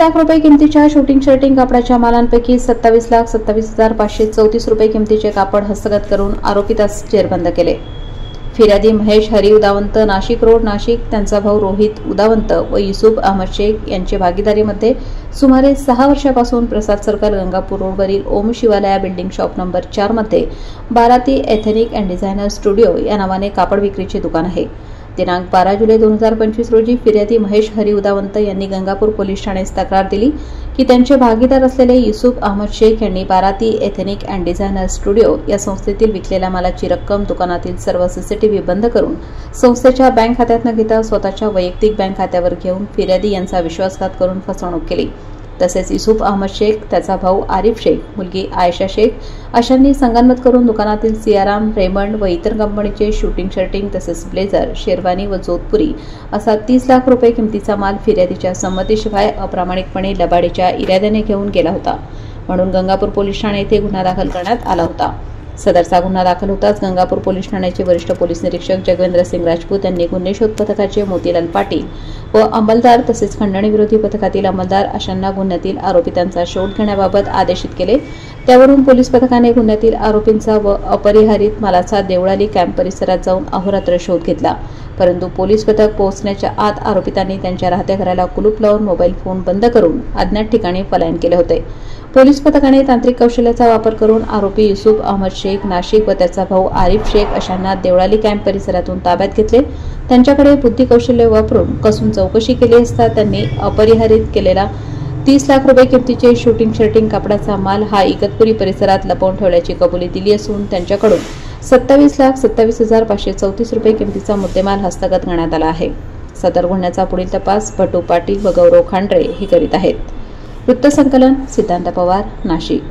लाख रुपये किमतीच्या shooting shirting कापडाच्या मालांपैकी 27,27,534 रुपये किमतीचे कापड हस्तगत करून आरोपीतास जेरबंद केले। फिर्यादी महेश हरी उदावंत, नाशिक रोड, नाशिक, त्यांचा भाऊ रोहित उदावंत व युसुफ अहमद शेख यांच्या भागीदारीमध्ये सुमारे 6 वर्षापासून प्रसाद सर्कल, गंगापूर रोडवरील ओम शिवालया बिल्डिंग शॉप नंबर 4 मध्ये बाराती एथनिक अँड डिझायनर स्टुडिओ या नावाने कापड विक्रीचे दुकान आहे। दिनांक 12 जुलै 2025 रोजी फिर्यादी महेश हरी उदावंत यांनी गंगापूर पोलीस ठाण्यास तक्रार दिली की त्यांचे भागीदार असलेले युसुफ अहमद शेख यांनी बाराती एथनिक अँड डिझायनर स्टुडिओ या संस्थेतील विकलेल्या मालाची रक्कम दुकानातील सर्व सीसीटीव्ही बंद करून संस्थेच्या बँक खात्यात न घेता स्वतःच्या वैयक्तिक बँक खात्यावर घेऊन फिर्यादी यांचा विश्वासघात करून फसवणूक केली। तसेच युसुफ अहमद शेख, त्याचा भाऊ आरिफ शेख, मुलगी आयशा शेख अशांनी संगनमत करून दुकानातील सियाराम, रेमंड व इतर कंपनीचे शूटिंग शर्टिंग तसेच ब्लेझर, शेरवानी व जोधपुरी असा 30 लाख रुपये किमतीचा माल फिर्यादीच्या संमतीशिवाय अप्रामाणिकपणे लबाडीच्या इराद्याने घेऊन गेला होता, म्हणून गंगापूर पोलीस ठाणे येथे गुन्हा दाखल करण्यात आला होता। सदरचा गुन्हा दाखल होताच गंगापूर पोलीस ठाण्याचे वरिष्ठ पोलीस निरीक्षक जगवेंद्र सिंग राजपूत यांनी गुन्हे शोध पथकाचे मोतीलाल पाटील व अंमलदार तसेच खंडणी विरोधी पथकातील अंमलदार अशांना गुन्ह्यातील आरोपितांचा शोध घेण्याबाबत आदेशित केले। त्यावरून पोलीस पथकाने गुन्ह्यातील आरोपींचा व अपरिहरित मालाचा देवळाली कॅम्प परिसरात जाऊन अहोरात्र शोध घेतला, परंतु पोलीस पथक पोहोचण्याच्या आत आरोपितांनी त्यांच्या राहत्या घराला कुलूप लावून मोबाईल फोन बंद करून अज्ञात ठिकाणी पलायन केले होते। पोलीस पथकाने तांत्रिक कौशल्याचा वापर करून आरोपी युसुफ अहमद शेख, नाशिक व त्याचा भाऊ आरिफ शेख अशांना देवळाली कॅम्प परिसरातून ताब्यात घेतले। त्यांच्याकडे बुद्धी कौशल्य वापरून कसून चौकशी केली असता त्यांनी अपरिहरित केलेला 30 लाख रुपये किमतीचे शूटिंग शर्टिंग कापडाचा माल हा इगतपुरी परिसरात लपवून ठेवल्याची कबुली दिली असून त्यांच्याकडून 27,27,534 रुपये किमतीचा मुद्देमाल हस्तगत करण्यात आला आहे। सदर गुन्ह्याचा पुढील तपास भटू पाटील व गौरव खांडरे हे करीत आहेत। वृत्तसंकलन सिद्धांत पवार, नाशिक।